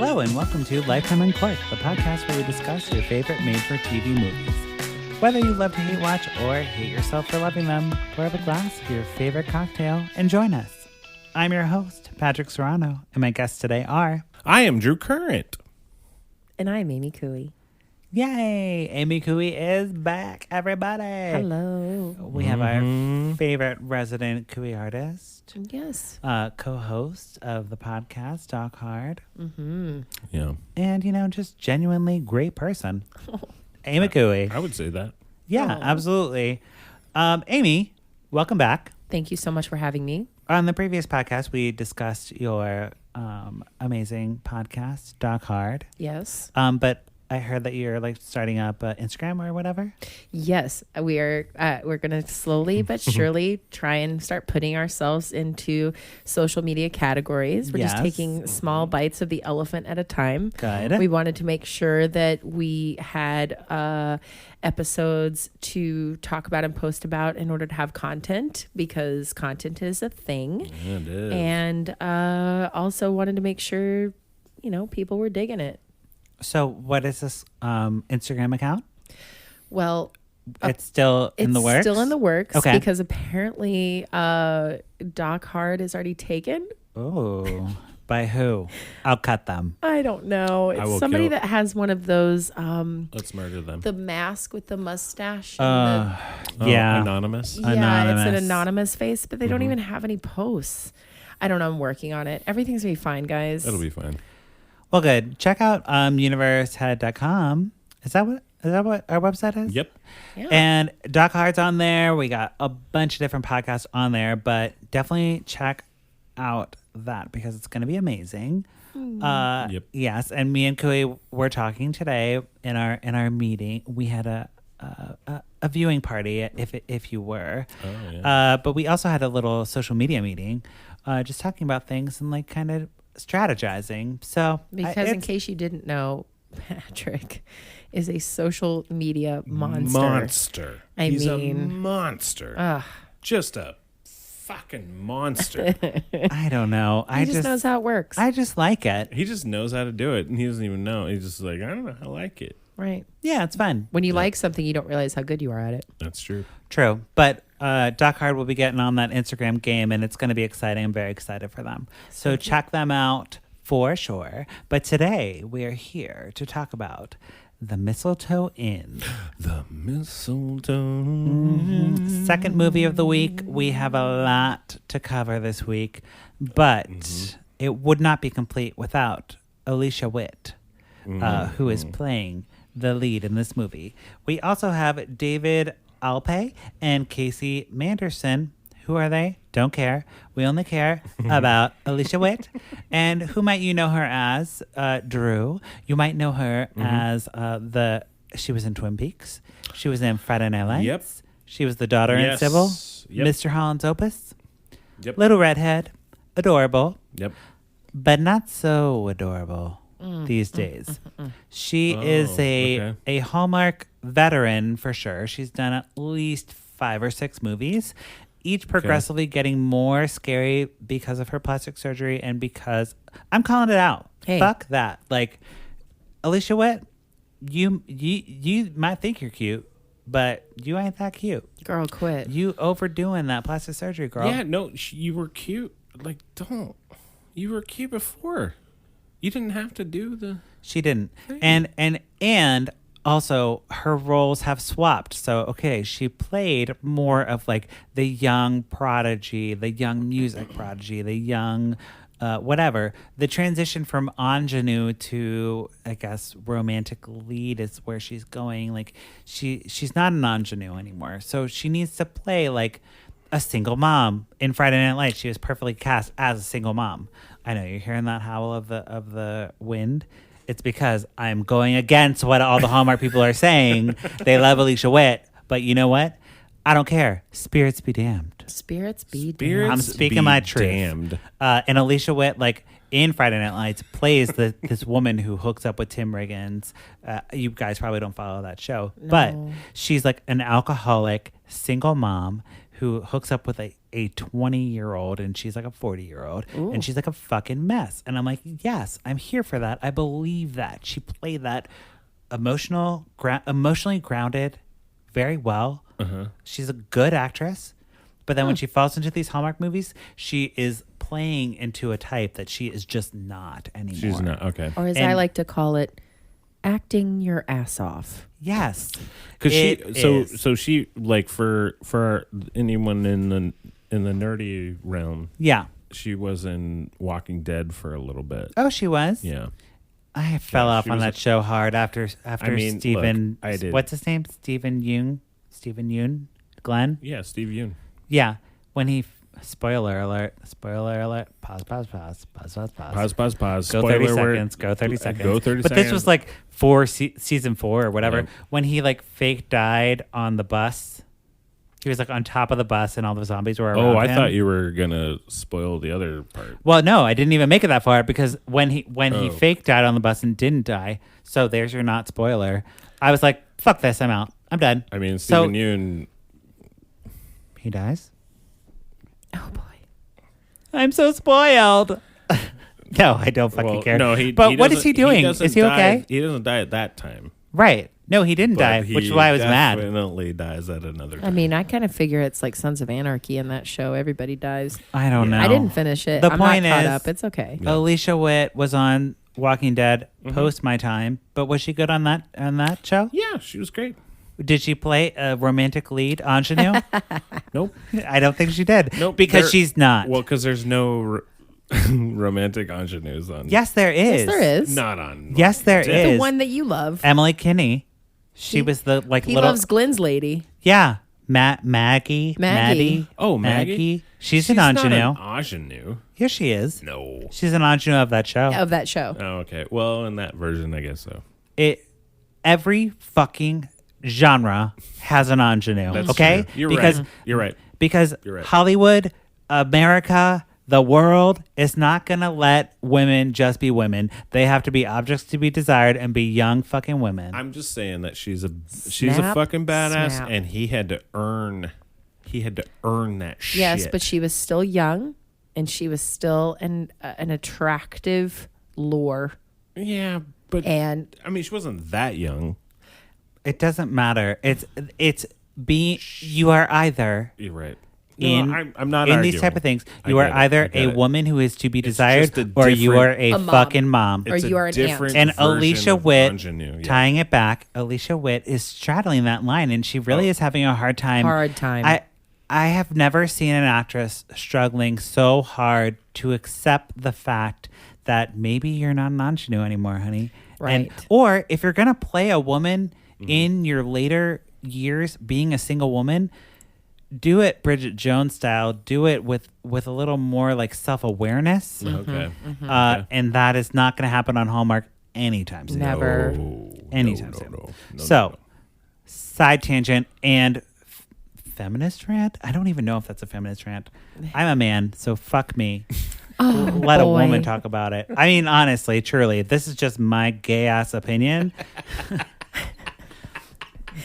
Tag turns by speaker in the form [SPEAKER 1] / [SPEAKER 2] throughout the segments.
[SPEAKER 1] Hello and welcome to Lifetime Uncorked, the podcast where we discuss your favorite made-for-TV movies. Whether you love to hate watch or hate yourself for loving them, pour up a glass of your favorite cocktail and join us. I'm your host, Patrick Serrano, and my guests today are...
[SPEAKER 2] I am Drew Current.
[SPEAKER 3] And I'm Amy Couey.
[SPEAKER 1] Yay! Amy Couey is back, everybody.
[SPEAKER 3] Hello.
[SPEAKER 1] We have our favorite resident Couey artist.
[SPEAKER 3] Yes.
[SPEAKER 1] Co-host of the podcast, Doc Hard.
[SPEAKER 3] Mm-hmm.
[SPEAKER 2] Yeah.
[SPEAKER 1] And, just genuinely great person. Amy Couey.
[SPEAKER 2] I would say that.
[SPEAKER 1] Yeah, absolutely. Amy, welcome back.
[SPEAKER 3] Thank you so much for having me.
[SPEAKER 1] On the previous podcast, we discussed your amazing podcast, Doc Hard.
[SPEAKER 3] Yes.
[SPEAKER 1] But I heard that you're starting up Instagram or whatever.
[SPEAKER 3] Yes, we're going to slowly but surely try and start putting ourselves into social media categories. We're just taking small bites of the elephant at a time.
[SPEAKER 1] Good.
[SPEAKER 3] We wanted to make sure that we had episodes to talk about and post about in order to have content, because content is a thing.
[SPEAKER 2] Yeah, it is.
[SPEAKER 3] And also wanted to make sure, people were digging it.
[SPEAKER 1] So what is this Instagram account?
[SPEAKER 3] Well,
[SPEAKER 1] it's still in the works?
[SPEAKER 3] It's still in the works.
[SPEAKER 1] Okay.
[SPEAKER 3] Because apparently Doc Hard is already taken.
[SPEAKER 1] Oh, by who? I'll cut them.
[SPEAKER 3] I don't know. It's somebody that has one of those.
[SPEAKER 2] Let's murder them.
[SPEAKER 3] The mask with the mustache.
[SPEAKER 1] Yeah.
[SPEAKER 2] Anonymous?
[SPEAKER 3] Yeah,
[SPEAKER 1] Anonymous.
[SPEAKER 3] it's an anonymous face, but they don't even have any posts. I don't know. I'm working on it. Everything's going to be fine, guys.
[SPEAKER 2] It'll be fine.
[SPEAKER 1] Well, good. Check out Universehead.com. Is that what our website is?
[SPEAKER 2] Yep.
[SPEAKER 3] Yeah.
[SPEAKER 1] And Doc Hard's on there. We got a bunch of different podcasts on there, but definitely check out that because it's going to be amazing.
[SPEAKER 2] Yep.
[SPEAKER 1] Yes, and me and Couey were talking today in our meeting. We had a viewing party, if you were.
[SPEAKER 2] Oh, yeah.
[SPEAKER 1] But we also had a little social media meeting, just talking about things and kind of strategizing. So
[SPEAKER 3] because in case you didn't know, Patrick is a social media monster.
[SPEAKER 2] He's a monster. Just a fucking monster.
[SPEAKER 1] I don't know.
[SPEAKER 3] He just knows how it works.
[SPEAKER 1] I just like it.
[SPEAKER 2] He just knows how to do it, and he doesn't even know. He's just like, I don't know, I like it.
[SPEAKER 3] Right.
[SPEAKER 1] Yeah, it's fun.
[SPEAKER 3] When you like something, you don't realize how good you are at it.
[SPEAKER 2] That's true.
[SPEAKER 1] True. But Doc Hard will be getting on that Instagram game, and it's going to be exciting. I'm very excited for them. So check them out for sure. But today we are here to talk about The Mistletoe Inn.
[SPEAKER 2] The Mistletoe.
[SPEAKER 1] Second movie of the week. We have a lot to cover this week, but it would not be complete without Alicia Witt, who is playing the lead in this movie. We also have David Alpay and Casey Manderson. Who are they? Don't care. We only care about Alicia Witt. And who might you know her as? Drew. You might know her as she was in Twin Peaks. She was in Friday Night Lights.
[SPEAKER 2] Yep.
[SPEAKER 1] She was the daughter in Sybil.
[SPEAKER 2] Yep.
[SPEAKER 1] Mr. Holland's Opus.
[SPEAKER 2] Yep.
[SPEAKER 1] Little redhead. Adorable.
[SPEAKER 2] Yep.
[SPEAKER 1] But not so adorable these days. She is a Hallmark veteran for sure. She's done at least 5 or 6 movies, each progressively getting more scary because of her plastic surgery and because I'm calling it out.
[SPEAKER 3] Hey.
[SPEAKER 1] Fuck that. Alicia Witt, you might think you're cute, but you ain't that cute.
[SPEAKER 3] Girl, quit.
[SPEAKER 1] You overdoing that plastic surgery, girl.
[SPEAKER 2] Yeah, no, you were cute. Don't. You were cute before. You didn't have to do the...
[SPEAKER 1] She didn't.
[SPEAKER 2] Thing.
[SPEAKER 1] And also her roles have swapped. So, okay, she played more of the young prodigy, the young music prodigy, the young whatever. The transition from ingenue to, I guess, romantic lead is where she's going. She's not an ingenue anymore. So she needs to play a single mom. In Friday Night Lights, she was perfectly cast as a single mom. I know you're hearing that howl of the wind. It's because I'm going against what all the Hallmark people are saying. They love Alicia Witt, but you know what? I don't care. Spirits be damned.
[SPEAKER 3] Spirits be damned.
[SPEAKER 1] I'm speaking my truth.
[SPEAKER 2] Damned.
[SPEAKER 1] And Alicia Witt, in Friday Night Lights, plays this woman who hooks up with Tim Riggins. You guys probably don't follow that show, but she's an alcoholic single mom who hooks up with a 20-year-old and she's like a 40-year-old and she's like a fucking mess. And I'm like, yes, I'm here for that. I believe that. She played that emotionally grounded very well. She's a good actress. But then when she falls into these Hallmark movies, she is playing into a type that she is just not anymore.
[SPEAKER 2] She's not. Okay.
[SPEAKER 3] Or as I like to call it, acting your ass off.
[SPEAKER 1] Yes.
[SPEAKER 2] Because she like for anyone in the nerdy realm.
[SPEAKER 1] Yeah.
[SPEAKER 2] She was in Walking Dead for a little bit.
[SPEAKER 1] Oh, she was?
[SPEAKER 2] Yeah.
[SPEAKER 1] I fell off on that show hard after Stephen.
[SPEAKER 2] Look, I did.
[SPEAKER 1] What's his name? Stephen Yoon? Glenn?
[SPEAKER 2] Yeah, Steve Yoon.
[SPEAKER 1] Yeah. When he spoiler alert. Pause.
[SPEAKER 2] Pause.
[SPEAKER 1] Go 30 seconds. Go 30 seconds. But this was like season 4 or whatever.
[SPEAKER 2] Yeah.
[SPEAKER 1] When he like fake died on the bus. He was like on top of the bus and all the zombies were around him.
[SPEAKER 2] I thought you were going to spoil the other part.
[SPEAKER 1] Well, no, I didn't even make it that far because when he fake died on the bus and didn't die, so there's your not spoiler. I was like, fuck this, I'm out. I'm done.
[SPEAKER 2] I mean, Stephen Yoon.
[SPEAKER 1] He dies?
[SPEAKER 3] Oh, boy.
[SPEAKER 1] I'm so spoiled. No, I don't fucking care.
[SPEAKER 2] No,
[SPEAKER 1] but what is he doing? Is he okay?
[SPEAKER 2] He doesn't die at that time.
[SPEAKER 1] Right. No, he didn't die, which is why I was mad.
[SPEAKER 2] He definitely dies at another time.
[SPEAKER 3] I mean, I kind of figure it's like Sons of Anarchy in that show. Everybody dies.
[SPEAKER 1] I don't know.
[SPEAKER 3] I didn't finish it.
[SPEAKER 1] The
[SPEAKER 3] I'm
[SPEAKER 1] point
[SPEAKER 3] not caught
[SPEAKER 1] is,
[SPEAKER 3] up. It's okay.
[SPEAKER 1] Yeah. Alicia Witt was on Walking Dead post my time, but was she good on that show?
[SPEAKER 2] Yeah, she was great.
[SPEAKER 1] Did she play a romantic lead ingenue?
[SPEAKER 2] Nope.
[SPEAKER 1] I don't think she did.
[SPEAKER 2] Nope.
[SPEAKER 1] Because she's not.
[SPEAKER 2] Well, because there's no romantic ingenues on.
[SPEAKER 1] Yes, there is.
[SPEAKER 3] Yes, there is.
[SPEAKER 2] Not on.
[SPEAKER 1] Yes, there is.
[SPEAKER 3] The one that you love.
[SPEAKER 1] Emily Kinney. She was the
[SPEAKER 3] He
[SPEAKER 1] little.
[SPEAKER 3] loves Glenn's lady.
[SPEAKER 1] Yeah. Maggie.
[SPEAKER 2] Oh, Maggie.
[SPEAKER 1] She's an ingenue.
[SPEAKER 2] Not an ingenue.
[SPEAKER 1] Here she is.
[SPEAKER 2] No.
[SPEAKER 1] She's an ingenue of that show.
[SPEAKER 3] Of that show.
[SPEAKER 2] Oh, okay. Well, in that version, I guess so.
[SPEAKER 1] Every fucking genre has an ingenue.
[SPEAKER 2] That's
[SPEAKER 1] okay?
[SPEAKER 2] True. You're right.
[SPEAKER 1] Because
[SPEAKER 2] You're right.
[SPEAKER 1] Hollywood, America, the world is not going to let women just be women. They have to be objects to be desired and be young fucking women.
[SPEAKER 2] I'm just saying that she's a fucking badass, and he had to earn that shit.
[SPEAKER 3] Yes, but she was still young, and she was still an attractive lure.
[SPEAKER 2] Yeah, but I mean, she wasn't that young.
[SPEAKER 1] It doesn't matter. It's being. You are either.
[SPEAKER 2] You're right.
[SPEAKER 1] In,
[SPEAKER 2] I'm not
[SPEAKER 1] in
[SPEAKER 2] arguing.
[SPEAKER 1] these type of things. You are either a woman who is to be desired, or you are a
[SPEAKER 3] mom.
[SPEAKER 1] fucking mom.
[SPEAKER 3] Or you are an aunt.
[SPEAKER 1] And Alicia Witt, tying it back, Alicia Witt is straddling that line, and she really is having a hard time. I have never seen an actress struggling so hard to accept the fact that maybe you're not an ingenue anymore, honey.
[SPEAKER 3] Right.
[SPEAKER 1] Or if you're going to play a woman in your later years being a single woman, do it Bridget Jones style. Do it with a little more like self-awareness.
[SPEAKER 2] Okay.
[SPEAKER 1] And that is not going to happen on Hallmark anytime soon.
[SPEAKER 3] Never.
[SPEAKER 1] Anytime soon. Side tangent and feminist rant? I don't even know if that's a feminist rant. I'm a man, so fuck me. Let a woman talk about it. I mean, honestly, truly, this is just my gay ass opinion.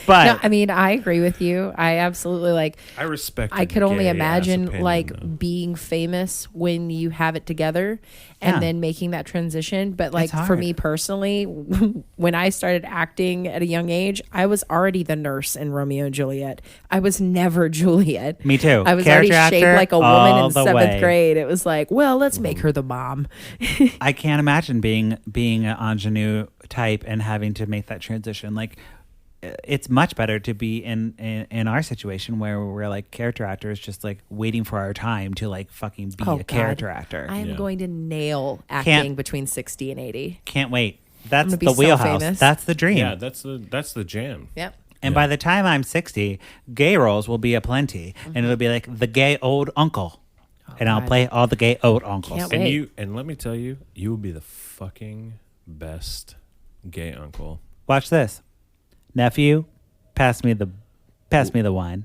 [SPEAKER 1] But
[SPEAKER 3] no, I mean, I agree with you. I absolutely
[SPEAKER 2] I respect.
[SPEAKER 3] I could only imagine
[SPEAKER 2] opinion,
[SPEAKER 3] being famous when you have it together, and then making that transition. But for me personally, when I started acting at a young age, I was already the nurse in Romeo and Juliet. I was never Juliet.
[SPEAKER 1] Me too.
[SPEAKER 3] I was
[SPEAKER 1] Character
[SPEAKER 3] already shaped like a woman in
[SPEAKER 1] the
[SPEAKER 3] 7th
[SPEAKER 1] way.
[SPEAKER 3] grade. It was like, well, let's make her the mom.
[SPEAKER 1] I can't imagine being an ingenue type and having to make that transition. Like, it's much better to be in our situation where we're like character actors, just like waiting for our time to like fucking be a character actor.
[SPEAKER 3] I am going to nail acting between 60 and 80.
[SPEAKER 1] Can't wait. That's the
[SPEAKER 3] so
[SPEAKER 1] wheelhouse.
[SPEAKER 3] famous.
[SPEAKER 1] That's the dream.
[SPEAKER 2] Yeah, that's the jam.
[SPEAKER 3] Yep.
[SPEAKER 1] And by the time I'm 60, gay roles will be aplenty, and it'll be like the gay old uncle, and I'll play all the gay old uncles.
[SPEAKER 3] Can't wait.
[SPEAKER 2] And let me tell you, you will be the fucking best gay uncle.
[SPEAKER 1] Watch this. Nephew, pass me the wine.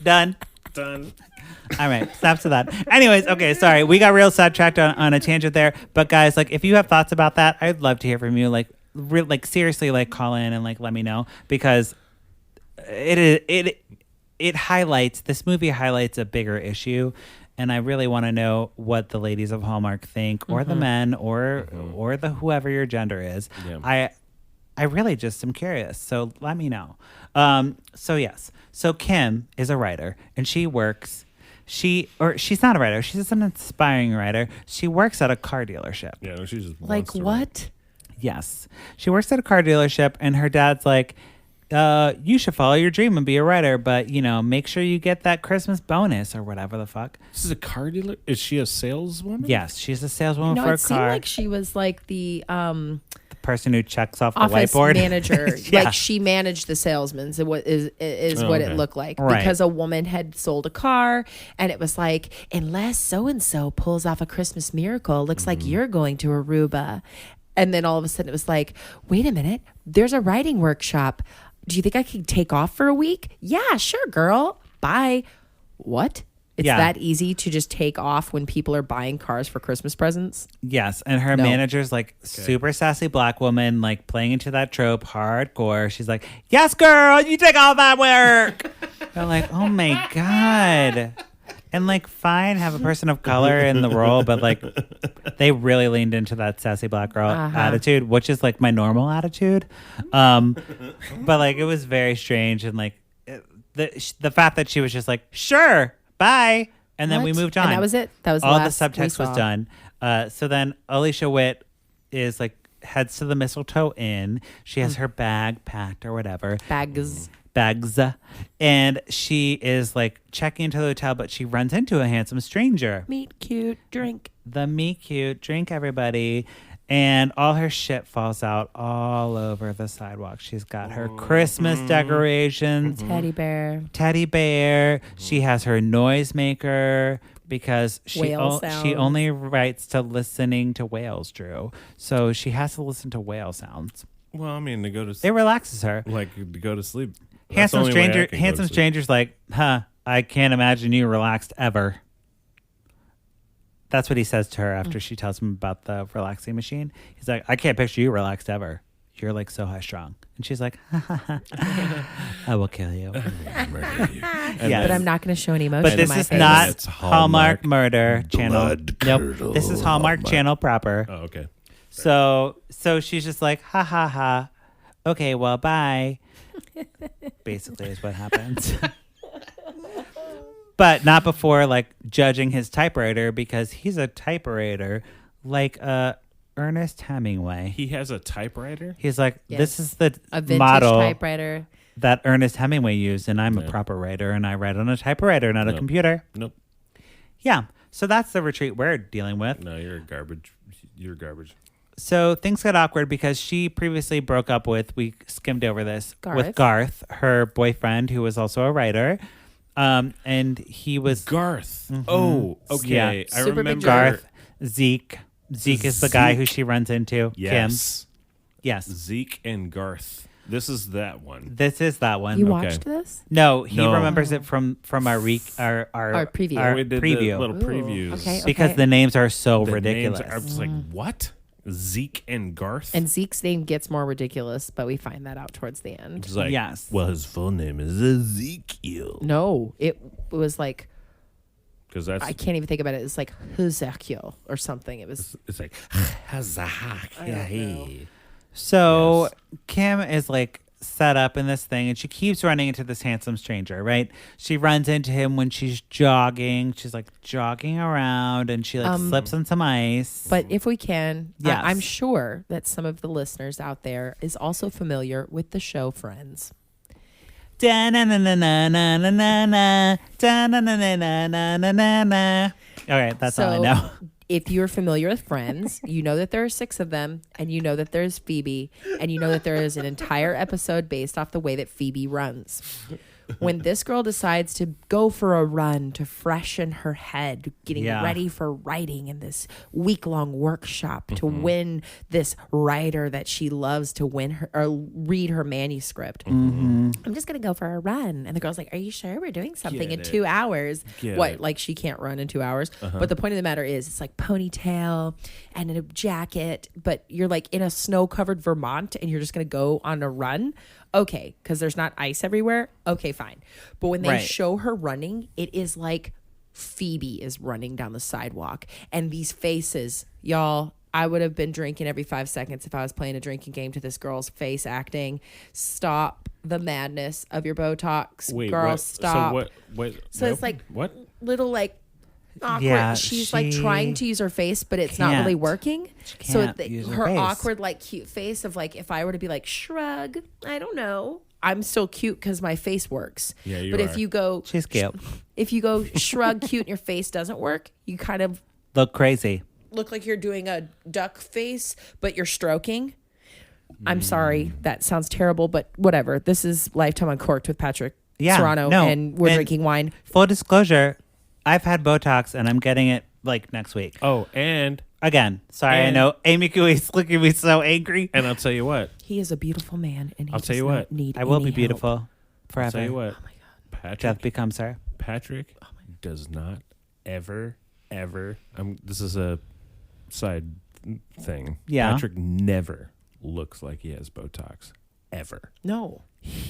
[SPEAKER 1] Done. All right, stop to that. Anyways, okay, sorry. We got real sidetracked on a tangent there. But guys, like, if you have thoughts about that, I'd love to hear from you. Like, seriously, like, call in and like let me know, because it this movie highlights a bigger issue. And I really want to know what the ladies of Hallmark think, or the men, or the whoever your gender is. Yeah. I really just am curious. So let me know. So Kim is a writer, and she works. She's not a writer. She's an inspiring writer. She works at a car dealership.
[SPEAKER 2] Yeah, no, she's just
[SPEAKER 3] like what?
[SPEAKER 1] Yes, she works at a car dealership, and her dad's like, you should follow your dream and be a writer, but, make sure you get that Christmas bonus or whatever the fuck.
[SPEAKER 2] This is a car dealer? Is she a saleswoman?
[SPEAKER 1] Yes, she's a saleswoman for a car.
[SPEAKER 3] It seemed like she was like the
[SPEAKER 1] person who checks off the
[SPEAKER 3] office
[SPEAKER 1] whiteboard.
[SPEAKER 3] manager.
[SPEAKER 1] Yeah.
[SPEAKER 3] Like she managed the salesmen is what it looked like.
[SPEAKER 1] Right.
[SPEAKER 3] Because a woman had sold a car and it was like, unless so-and-so pulls off a Christmas miracle, looks like you're going to Aruba. And then all of a sudden it was like, wait a minute, there's a writing workshop. Do you think I could take off for a week? Yeah, sure, girl. Bye. What? It's that easy to just take off when people are buying cars for Christmas presents?
[SPEAKER 1] Yes, and her manager's like super sassy black woman, like playing into that trope hardcore. She's like, yes, girl, you take all that work. They're like, oh my God. And like, fine, have a person of color in the role, but like, they really leaned into that sassy black girl attitude, which is like my normal attitude. But like, it was very strange, and like, the fact that she was just like, sure, bye, and then we moved on.
[SPEAKER 3] And that was it. That was
[SPEAKER 1] all the
[SPEAKER 3] last
[SPEAKER 1] subtext was done. So then Alicia Witt is like heads to the Mistletoe Inn. She has her bag packed or whatever.
[SPEAKER 3] Bags.
[SPEAKER 1] And she is like checking into the hotel, but she runs into a handsome stranger.
[SPEAKER 3] Meet cute, drink.
[SPEAKER 1] The meet cute, drink everybody. And all her shit falls out all over the sidewalk. She's got her Christmas decorations.
[SPEAKER 3] Teddy
[SPEAKER 1] bear. She has her noisemaker because she only writes to listening to whales, Drew. So she has to listen to whale sounds.
[SPEAKER 2] Well, I mean,
[SPEAKER 1] it relaxes her.
[SPEAKER 2] Like to go to sleep.
[SPEAKER 1] Handsome stranger's like, I can't imagine you relaxed ever. That's what he says to her after she tells him about the relaxing machine. He's like, I can't picture you relaxed ever. You're like so high strung. And she's like, I will kill you.
[SPEAKER 2] Murder you.
[SPEAKER 3] But I'm not going to show any emotion.
[SPEAKER 1] But this
[SPEAKER 3] in my
[SPEAKER 1] is
[SPEAKER 3] face.
[SPEAKER 1] not Hallmark Murder Channel.
[SPEAKER 2] Nope.
[SPEAKER 1] This is Hallmark Channel proper.
[SPEAKER 2] Oh, okay.
[SPEAKER 1] So she's just like, ha ha ha. Okay, well, bye. Basically is what happens. But not before like judging his typewriter, because he's a typewriter like Ernest Hemingway.
[SPEAKER 2] He has a typewriter?
[SPEAKER 1] He's like, this is the
[SPEAKER 3] a vintage
[SPEAKER 1] model
[SPEAKER 3] typewriter
[SPEAKER 1] that Ernest Hemingway used, and I'm a proper writer, and I write on a typewriter, not a computer.
[SPEAKER 2] Nope.
[SPEAKER 1] Yeah. So that's the retreat we're dealing with.
[SPEAKER 2] No, you're garbage. You're garbage.
[SPEAKER 1] So things got awkward because she previously broke up with, we skimmed over this, with Garth, her boyfriend, who was also a writer. And he was...
[SPEAKER 2] Garth. Mm-hmm. Oh, okay.
[SPEAKER 1] Yeah.
[SPEAKER 2] I remember.
[SPEAKER 1] Garth, Zeke. Zeke is the guy who she runs into.
[SPEAKER 2] Yes.
[SPEAKER 1] Kim. Yes.
[SPEAKER 2] Zeke and Garth. This is that one.
[SPEAKER 1] This is that one.
[SPEAKER 3] You watched this?
[SPEAKER 1] No, he remembers it from our
[SPEAKER 3] preview.
[SPEAKER 2] We did
[SPEAKER 1] preview.
[SPEAKER 2] the little previews.
[SPEAKER 3] Okay.
[SPEAKER 1] Because the names are so ridiculous.
[SPEAKER 2] I was like, what? Zeke and Garth?
[SPEAKER 3] And Zeke's name gets more ridiculous, but we find that out towards the end.
[SPEAKER 2] It's like,
[SPEAKER 1] yes.
[SPEAKER 2] Well, his full name is Ezekiel.
[SPEAKER 3] No, it was like,
[SPEAKER 2] because that's,
[SPEAKER 3] I can't even think about it. It's like Ezekiel or something. It's
[SPEAKER 2] like
[SPEAKER 1] So Kim is like set up in this thing, and she keeps running into this handsome stranger, right? She runs into him when she's jogging. She's like jogging around, and she like slips on some ice.
[SPEAKER 3] But if we can,
[SPEAKER 1] yes.
[SPEAKER 3] I'm sure that some of the listeners out there is also familiar with the show Friends.
[SPEAKER 1] All right, that's all I know.
[SPEAKER 3] If you're familiar with Friends, you know that there are 6 of them, and you know that there's Phoebe, and you know that there is an entire episode based off the way that Phoebe runs. When this girl decides to go for a run to freshen her head, getting ready for writing in this week-long workshop to win this writer that she loves to win her or read her manuscript. I'm just gonna go for a run, and the girl's like, "Are you sure we're doing something in 2 hours?" Like she can't run in 2 hours? But the point of the matter is, it's like ponytail and a jacket, but you're like in a snow-covered Vermont, and you're just gonna go on a run. Okay, because there's not ice everywhere. Okay, okay, fine. But when they show her running, it is like Phoebe is running down the sidewalk. And these faces, y'all, I would have been drinking every 5 seconds if I was playing a drinking game to this girl's face acting. Stop the madness of your Botox.
[SPEAKER 2] Wait,
[SPEAKER 3] girl,
[SPEAKER 2] what?
[SPEAKER 3] stop. So it's like
[SPEAKER 2] what?
[SPEAKER 3] Little like awkward.
[SPEAKER 1] Yeah,
[SPEAKER 3] she's like trying to use her face, but it's not really working. So her awkward, like cute face of like, if I were to be like shrug, I don't know. I'm still cute because my face works.
[SPEAKER 2] Yeah, you
[SPEAKER 3] but
[SPEAKER 2] are.
[SPEAKER 3] if you go,
[SPEAKER 1] She's cute.
[SPEAKER 3] If you go shrug cute and your face doesn't work, you kind of
[SPEAKER 1] Look crazy.
[SPEAKER 3] look like you're doing a duck face, but you're stroking. I'm sorry, that sounds terrible, but whatever. This is Lifetime Uncorked with Patrick Serrano, and we're drinking wine.
[SPEAKER 1] Full disclosure, I've had Botox and I'm getting it like next week.
[SPEAKER 2] Oh, and
[SPEAKER 1] Again, sorry, I know Amy Couey's looking at me so angry.
[SPEAKER 2] And I'll tell you what.
[SPEAKER 3] He is a beautiful man, and he
[SPEAKER 2] I'll tell you what.
[SPEAKER 3] Need
[SPEAKER 1] I will be
[SPEAKER 3] any
[SPEAKER 1] beautiful
[SPEAKER 3] help.
[SPEAKER 1] forever.
[SPEAKER 2] I'll tell you what.
[SPEAKER 3] Oh my God.
[SPEAKER 2] Patrick,
[SPEAKER 1] Death becomes her.
[SPEAKER 2] Patrick does not ever. This is a side thing.
[SPEAKER 1] Yeah.
[SPEAKER 2] Patrick never looks like he has Botox. Ever.
[SPEAKER 3] No.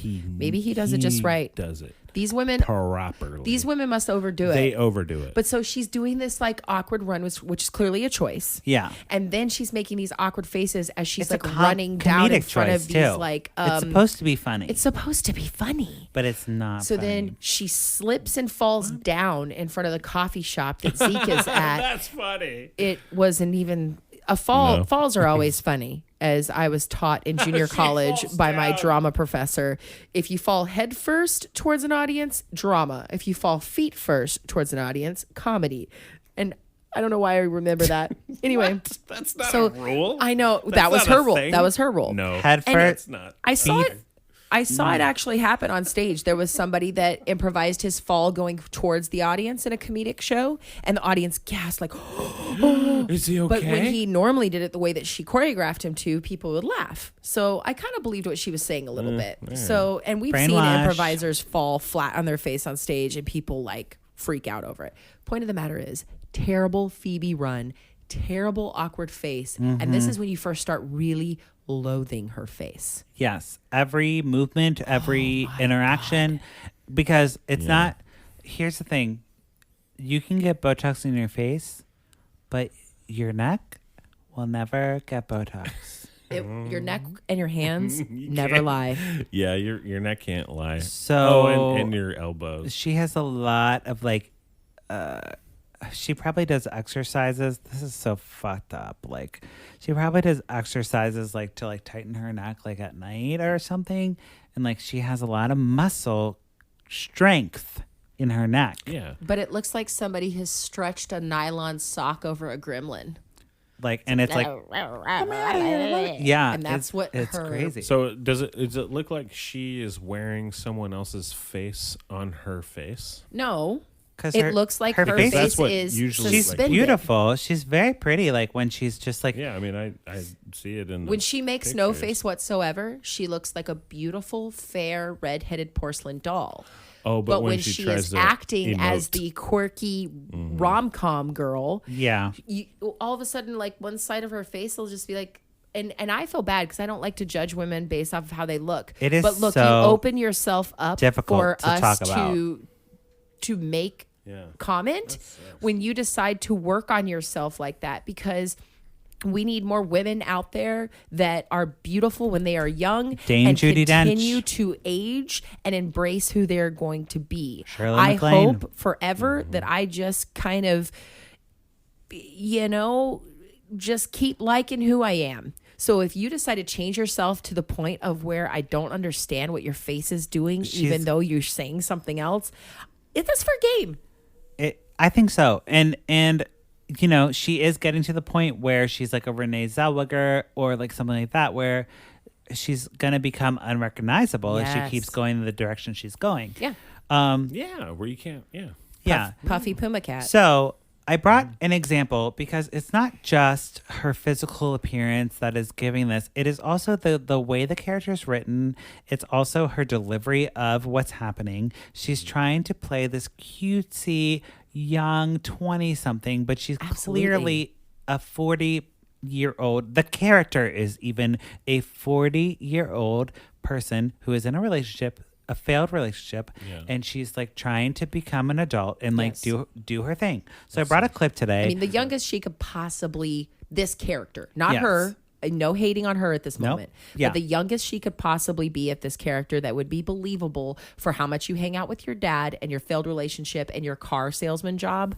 [SPEAKER 3] Maybe he does it just right.
[SPEAKER 2] Does it
[SPEAKER 3] These women
[SPEAKER 2] properly.
[SPEAKER 3] These women must overdo it.
[SPEAKER 2] They overdo it.
[SPEAKER 3] But so she's doing this like awkward run, which is clearly a choice.
[SPEAKER 1] Yeah.
[SPEAKER 3] And then she's making these awkward faces as she's
[SPEAKER 1] It's
[SPEAKER 3] like
[SPEAKER 1] a
[SPEAKER 3] running down in
[SPEAKER 1] comedic
[SPEAKER 3] front of
[SPEAKER 1] choice,
[SPEAKER 3] these
[SPEAKER 1] too.
[SPEAKER 3] like.
[SPEAKER 1] It's supposed to be funny.
[SPEAKER 3] It's supposed to be funny.
[SPEAKER 1] But it's not.
[SPEAKER 3] So
[SPEAKER 1] funny.
[SPEAKER 3] then she slips and falls down in front of the coffee shop that Zeke is at.
[SPEAKER 2] That's funny.
[SPEAKER 3] It wasn't even a fall.
[SPEAKER 2] No.
[SPEAKER 3] Falls are always funny, as I was taught in junior college by my drama professor. If you fall head first towards an audience, drama. If you fall feet first towards an audience, comedy. And I don't know why I remember that. Anyway,
[SPEAKER 2] That's not a rule.
[SPEAKER 3] I know
[SPEAKER 2] That's
[SPEAKER 3] that was
[SPEAKER 2] not
[SPEAKER 3] her
[SPEAKER 2] a
[SPEAKER 3] rule.
[SPEAKER 2] thing.
[SPEAKER 3] That was her rule.
[SPEAKER 2] No,
[SPEAKER 1] Head
[SPEAKER 3] And
[SPEAKER 1] first.
[SPEAKER 2] it's not.
[SPEAKER 3] I saw it. I saw it actually happen on stage. There was somebody that improvised his fall going towards the audience in a comedic show, and the audience gasped like, "Oh!"
[SPEAKER 2] Is he okay?
[SPEAKER 3] But when he normally did it the way that she choreographed him to, people would laugh. So I kind of believed what she was saying a little bit. So, and we've seen
[SPEAKER 1] Brainwash.
[SPEAKER 3] improvisers fall flat on their face on stage, and people like freak out over it. Point of the matter is, terrible Phoebe run, terrible awkward face, and this is when you first start really loathing her face.
[SPEAKER 1] Yes. Every movement, every interaction, because it's not. Here's the thing. You can get Botox in your face, but your neck will never get Botox.
[SPEAKER 3] Your neck and your hands never lie.
[SPEAKER 2] Yeah, your neck can't lie.
[SPEAKER 1] So
[SPEAKER 2] and your elbows.
[SPEAKER 1] she has a lot of like she probably does exercises. This is so fucked up. Like she probably does exercises like to like tighten her neck like at night or something. And like she has a lot of muscle strength in her neck.
[SPEAKER 2] Yeah.
[SPEAKER 3] But it looks like somebody has stretched a nylon sock over a gremlin.
[SPEAKER 1] Like, and it's like, yeah,
[SPEAKER 3] And that's what
[SPEAKER 1] it's
[SPEAKER 3] her-
[SPEAKER 1] crazy.
[SPEAKER 2] So does it look like she is wearing someone else's face on her face?
[SPEAKER 3] No.
[SPEAKER 1] 'Cause
[SPEAKER 3] It looks like her
[SPEAKER 1] face,
[SPEAKER 3] face
[SPEAKER 2] That's what
[SPEAKER 3] is
[SPEAKER 2] usually,
[SPEAKER 1] she's
[SPEAKER 3] suspended.
[SPEAKER 1] beautiful. She's very pretty. Like when she's just like,
[SPEAKER 2] Yeah, I mean, I see it in the
[SPEAKER 3] When she makes no
[SPEAKER 2] pictures.
[SPEAKER 3] face whatsoever, she looks like a beautiful, fair, red-headed porcelain doll.
[SPEAKER 2] Oh,
[SPEAKER 3] But when
[SPEAKER 2] she
[SPEAKER 3] she
[SPEAKER 2] tries
[SPEAKER 3] is
[SPEAKER 2] to
[SPEAKER 3] acting as
[SPEAKER 2] emote.
[SPEAKER 3] the quirky rom-com girl,
[SPEAKER 1] yeah,
[SPEAKER 3] you, all of a sudden, like one side of her face will just be like, and I feel bad because I don't like to judge women based off of how they look.
[SPEAKER 1] It is
[SPEAKER 3] but look,
[SPEAKER 1] so
[SPEAKER 3] you open yourself up
[SPEAKER 1] difficult
[SPEAKER 3] for
[SPEAKER 1] to
[SPEAKER 3] us
[SPEAKER 1] talk about.
[SPEAKER 3] to make
[SPEAKER 2] Yeah.
[SPEAKER 3] comment when you decide to work on yourself like that, because we need more women out there that are beautiful when they are young
[SPEAKER 1] Dame
[SPEAKER 3] and
[SPEAKER 1] Judi Dench.
[SPEAKER 3] continue to age and embrace who they're going to be.
[SPEAKER 1] Shirley
[SPEAKER 3] I
[SPEAKER 1] MacLaine.
[SPEAKER 3] hope forever that I just kind of, just keep liking who I am. So if you decide to change yourself to the point of where I don't understand what your face is doing, even though you're saying something else, that's fair game.
[SPEAKER 1] I think so. And you know, she is getting to the point where she's like a Renee Zellweger or like something like that, where she's gonna become unrecognizable if she
[SPEAKER 3] Yes.
[SPEAKER 1] keeps going in the direction she's going.
[SPEAKER 3] Yeah.
[SPEAKER 2] Yeah, where you can't. Yeah.
[SPEAKER 1] Yeah.
[SPEAKER 3] Puffy Puma Cat.
[SPEAKER 1] So I brought an example because it's not just her physical appearance that is giving this. It is also the way the character is written. It's also her delivery of what's happening. She's trying to play this cutesy young 20-something, but she's clearly a 40-year-old. The character is even a 40-year-old person who is in a relationship a failed relationship, and she's like trying to become an adult and like do her thing. So I brought a clip today.
[SPEAKER 3] I mean, the youngest she could possibly, this character, not her. No hating on her at this moment. But the youngest she could possibly be at this character that would be believable for how much you hang out with your dad and your failed relationship and your car salesman job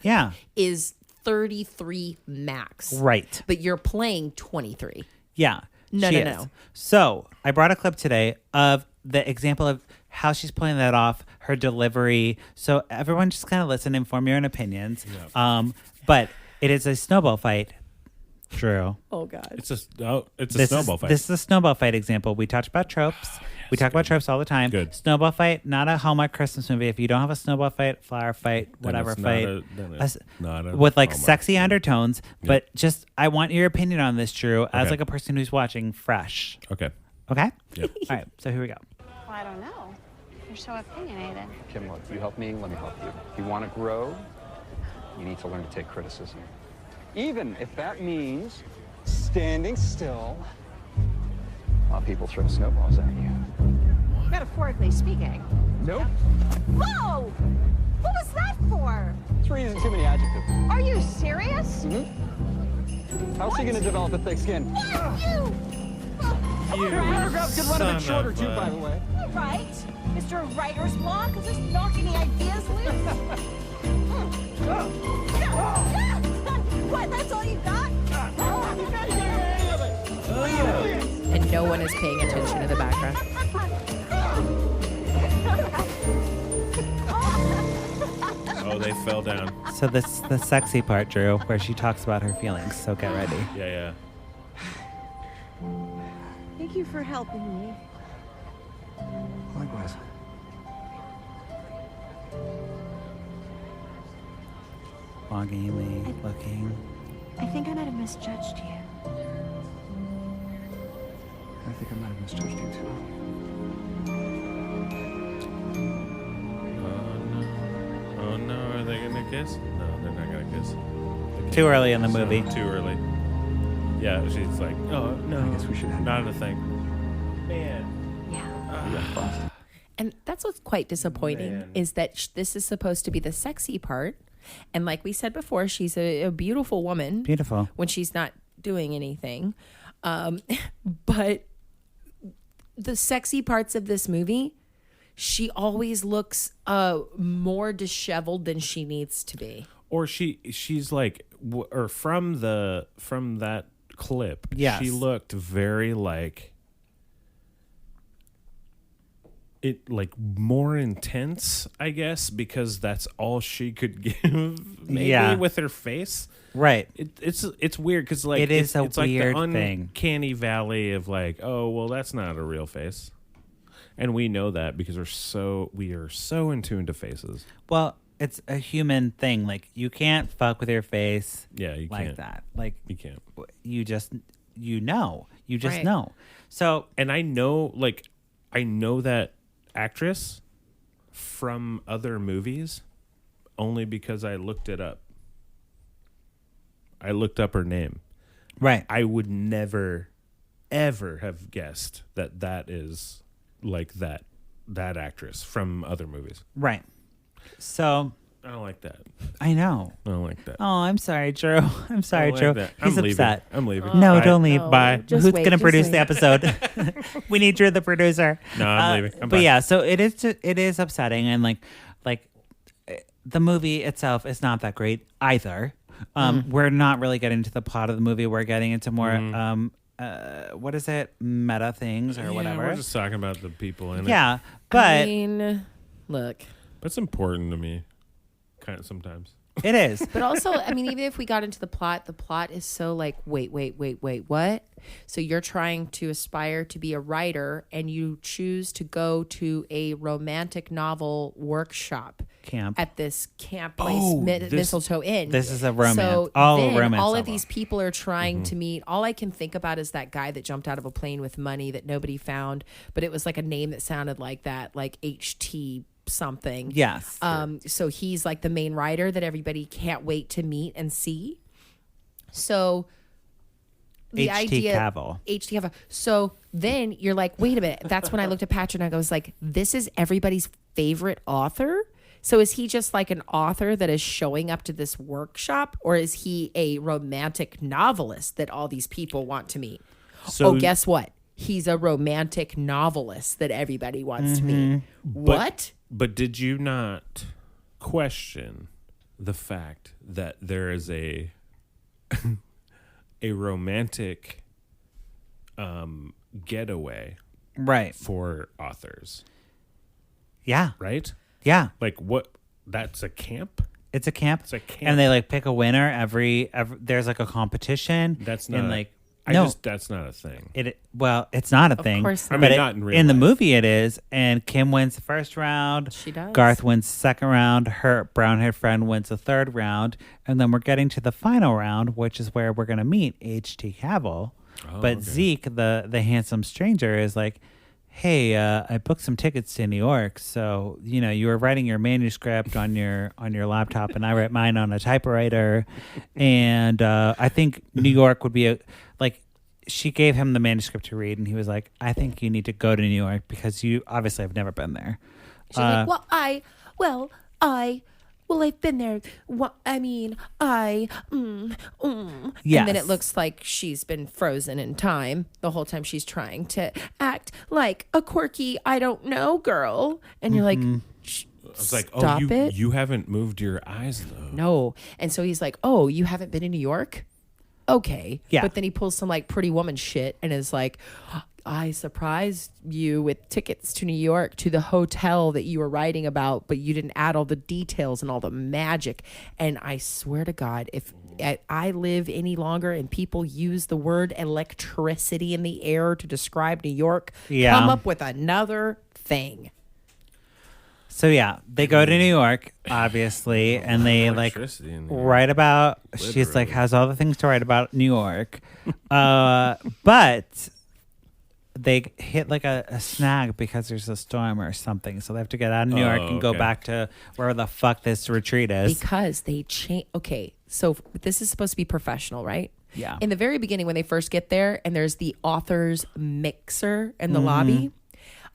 [SPEAKER 3] is 33 max.
[SPEAKER 1] Right.
[SPEAKER 3] But you're playing 23.
[SPEAKER 1] Yeah.
[SPEAKER 3] No.
[SPEAKER 1] So I brought a clip today of the example of how she's pulling that off, her delivery. So everyone just kind of listen and form your own opinions. Yeah. But it is a snowball fight. True.
[SPEAKER 3] Oh God.
[SPEAKER 2] It's a snowball fight.
[SPEAKER 1] This is a snowball fight example. We talked about tropes. We talk about tropes all the time.
[SPEAKER 2] Good.
[SPEAKER 1] Snowball fight, not a Hallmark Christmas movie. If you don't have a snowball fight, flower fight, whatever fight, with like sexy undertones. Yep. But just, I want your opinion on this, Drew, as like a person who's watching fresh.
[SPEAKER 2] Okay.
[SPEAKER 1] Okay?
[SPEAKER 2] Yep.
[SPEAKER 1] All right. So here we go.
[SPEAKER 4] Well, I don't know. You're so opinionated.
[SPEAKER 5] Kim, look, you help me, let me help you. If you want to grow, you need to learn to take criticism. Even if that means standing still while people throw snowballs at you.
[SPEAKER 4] Metaphorically speaking.
[SPEAKER 5] Nope.
[SPEAKER 4] Whoa! What was that for?
[SPEAKER 5] 3 isn't too many adjectives.
[SPEAKER 4] Are you serious?
[SPEAKER 5] Mm-hmm. How's she going to develop a thick skin?
[SPEAKER 4] What?
[SPEAKER 5] Your paragraphs could run a bit shorter, too, by the way.
[SPEAKER 4] Right. Mr. Writer's Block, is this knock any ideas loose? What, that's all you got?
[SPEAKER 3] And no one is paying attention to the background.
[SPEAKER 2] Oh, they fell down.
[SPEAKER 1] So this is the sexy part, Drew, where she talks about her feelings. So get ready.
[SPEAKER 2] Yeah.
[SPEAKER 4] Thank you for helping me.
[SPEAKER 5] Likewise.
[SPEAKER 1] Longingly looking.
[SPEAKER 4] I think I might have misjudged you.
[SPEAKER 5] I think I might have misjudged you, too.
[SPEAKER 2] Oh, no. Are they going to kiss? No, they're not going to kiss.
[SPEAKER 1] Too early in the movie.
[SPEAKER 2] Too early. Yeah, she's like, oh, no.
[SPEAKER 5] I guess we should have
[SPEAKER 2] not a thing. Man.
[SPEAKER 4] Yeah.
[SPEAKER 3] And that's what's quite disappointing is that this is supposed to be the sexy part. And like we said before, she's a beautiful woman.
[SPEAKER 1] Beautiful.
[SPEAKER 3] When she's not doing anything. But the sexy parts of this movie, she always looks more disheveled than she needs to be.
[SPEAKER 2] Or she's like, or from that clip, she looked very like, it like more intense, I guess, because that's all she could give. Maybe with her face,
[SPEAKER 1] right?
[SPEAKER 2] It's weird because like
[SPEAKER 1] it's
[SPEAKER 2] weird
[SPEAKER 1] like the
[SPEAKER 2] uncanny valley of like, oh well, that's not a real face, and we know that because we are so in tune to faces.
[SPEAKER 1] Well, it's a human thing. Like you can't fuck with your face.
[SPEAKER 2] Yeah, you
[SPEAKER 1] like
[SPEAKER 2] can't.
[SPEAKER 1] that. Like
[SPEAKER 2] you can't.
[SPEAKER 1] You just know. So
[SPEAKER 2] and I know that actress from other movies only because I looked it up. I looked up her name.
[SPEAKER 1] Right.
[SPEAKER 2] I would never ever have guessed that is like that actress from other movies.
[SPEAKER 1] Right. So
[SPEAKER 2] I don't like that.
[SPEAKER 1] I know.
[SPEAKER 2] I don't like that.
[SPEAKER 1] Oh, I'm sorry, Drew. I'm sorry,
[SPEAKER 2] like
[SPEAKER 1] Drew.
[SPEAKER 2] that.
[SPEAKER 1] He's upset.
[SPEAKER 2] I'm leaving.
[SPEAKER 1] No,
[SPEAKER 2] Bye.
[SPEAKER 1] don't leave.
[SPEAKER 3] No.
[SPEAKER 1] Bye.
[SPEAKER 3] Just
[SPEAKER 1] Who's
[SPEAKER 3] wait,
[SPEAKER 1] going to
[SPEAKER 3] just
[SPEAKER 1] produce
[SPEAKER 3] wait.
[SPEAKER 1] the episode? We need Drew, the producer.
[SPEAKER 2] No, I'm leaving.
[SPEAKER 1] But
[SPEAKER 2] Bye.
[SPEAKER 1] yeah, so it is upsetting, and like the movie itself is not that great either. We're not really getting into the plot of the movie. We're getting into more what is it, meta things or whatever.
[SPEAKER 2] We're just talking about the people in it.
[SPEAKER 1] Yeah, but
[SPEAKER 3] I mean, look.
[SPEAKER 2] That's important to me, kind of sometimes.
[SPEAKER 1] it is.
[SPEAKER 3] But also, I mean, even if we got into the plot is so like, wait, what? So you're trying to aspire to be a writer and you choose to go to a romantic novel workshop
[SPEAKER 1] Camp.
[SPEAKER 3] at this camp place, Mistletoe Inn.
[SPEAKER 1] This is a romance.
[SPEAKER 3] So
[SPEAKER 1] all
[SPEAKER 3] then
[SPEAKER 1] romance.
[SPEAKER 3] all of
[SPEAKER 1] novel.
[SPEAKER 3] these people are trying to meet. All I can think about is that guy that jumped out of a plane with money that nobody found, but it was like a name that sounded like that, like HT something.
[SPEAKER 1] Yes.
[SPEAKER 3] So he's like the main writer that everybody can't wait to meet and see. So the
[SPEAKER 1] H.T.
[SPEAKER 3] idea
[SPEAKER 1] Cavill.
[SPEAKER 3] H.T. Cavill. So then you're like, wait a minute. That's when I looked at Patrick and I was like, this is everybody's favorite author. So is he just like an author that is showing up to this workshop, or is he a romantic novelist that all these people want to meet?
[SPEAKER 2] So,
[SPEAKER 3] guess what? He's a romantic novelist that everybody wants to meet. What?
[SPEAKER 2] But did you not question the fact that there is a romantic getaway
[SPEAKER 1] Right.
[SPEAKER 2] for authors?
[SPEAKER 1] Yeah.
[SPEAKER 2] Right?
[SPEAKER 1] Yeah.
[SPEAKER 2] Like what? That's a camp?
[SPEAKER 1] It's a camp.
[SPEAKER 2] It's a camp.
[SPEAKER 1] And they like pick a winner every there's like a competition.
[SPEAKER 2] That's not
[SPEAKER 1] and like
[SPEAKER 2] that's not a thing.
[SPEAKER 1] Well, it's not a thing.
[SPEAKER 3] Of course
[SPEAKER 2] I
[SPEAKER 3] not.
[SPEAKER 2] mean,
[SPEAKER 1] But
[SPEAKER 2] not in real
[SPEAKER 1] in the
[SPEAKER 2] life.
[SPEAKER 1] movie it is, and Kim wins the first round.
[SPEAKER 3] She does.
[SPEAKER 1] Garth wins the second round. Her brown-haired friend wins the third round, and then we're getting to the final round, which is where we're going to meet H.T. Cavill. But
[SPEAKER 2] okay.
[SPEAKER 1] Zeke, the handsome stranger, is like, hey, I booked some tickets to New York. So, you were writing your manuscript on your laptop, and I write mine on a typewriter. And I think New York would be she gave him the manuscript to read, and he was like, I think you need to go to New York because you obviously have never been there.
[SPEAKER 3] She's like, I've been there.
[SPEAKER 1] Yes.
[SPEAKER 3] And then it looks like she's been frozen in time the whole time she's trying to act like a quirky, I don't know girl. And you're like,
[SPEAKER 2] I was like,
[SPEAKER 3] stop it.
[SPEAKER 2] You haven't moved your eyes though.
[SPEAKER 3] No. And so he's like, oh, you haven't been in New York? Okay.
[SPEAKER 1] Yeah.
[SPEAKER 3] But then he pulls some like Pretty Woman shit and is like, I surprised you with tickets to New York to the hotel that you were writing about, but you didn't add all the details and all the magic. And I swear to God, if I live any longer and people use the word electricity in the air to describe New York, come up with another thing.
[SPEAKER 1] So yeah, they go to New York, obviously, and they like
[SPEAKER 2] Electricity in there.
[SPEAKER 1] write about. She's like
[SPEAKER 2] Literally.
[SPEAKER 1] has all the things to write about New York, but they hit like a snag because there's a storm or something, so they have to get out of New York and go
[SPEAKER 2] okay.
[SPEAKER 1] back to where the fuck this retreat is.
[SPEAKER 3] Because they change. Okay, so this is supposed to be professional, right?
[SPEAKER 1] Yeah.
[SPEAKER 3] In the very beginning, when they first get there, and there's the author's mixer in the lobby,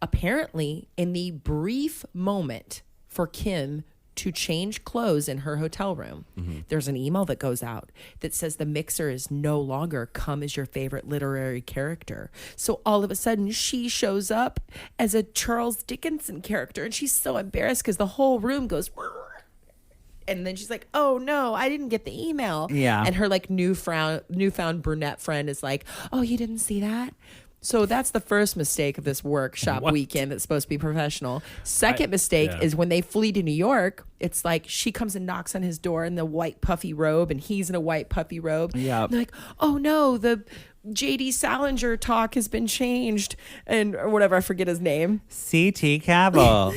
[SPEAKER 3] apparently, in the brief moment for Kim to change clothes in her hotel room, there's an email that goes out that says the mixer is no longer come as your favorite literary character. So all of a sudden she shows up as a Charles Dickinson character, and she's so embarrassed because the whole room goes and then she's like, oh no, I didn't get the email.
[SPEAKER 1] Yeah.
[SPEAKER 3] And her like newfound brunette friend is like, oh, you didn't see that? So that's the first mistake of this workshop weekend that's supposed to be professional. Second mistake is when they flee to New York, it's like she comes and knocks on his door in the white puffy robe and he's in a white puffy robe.
[SPEAKER 1] Yeah.
[SPEAKER 3] They're like, oh no, the J.D. Salinger talk has been changed or whatever, I forget his name.
[SPEAKER 1] C.T. Cavill.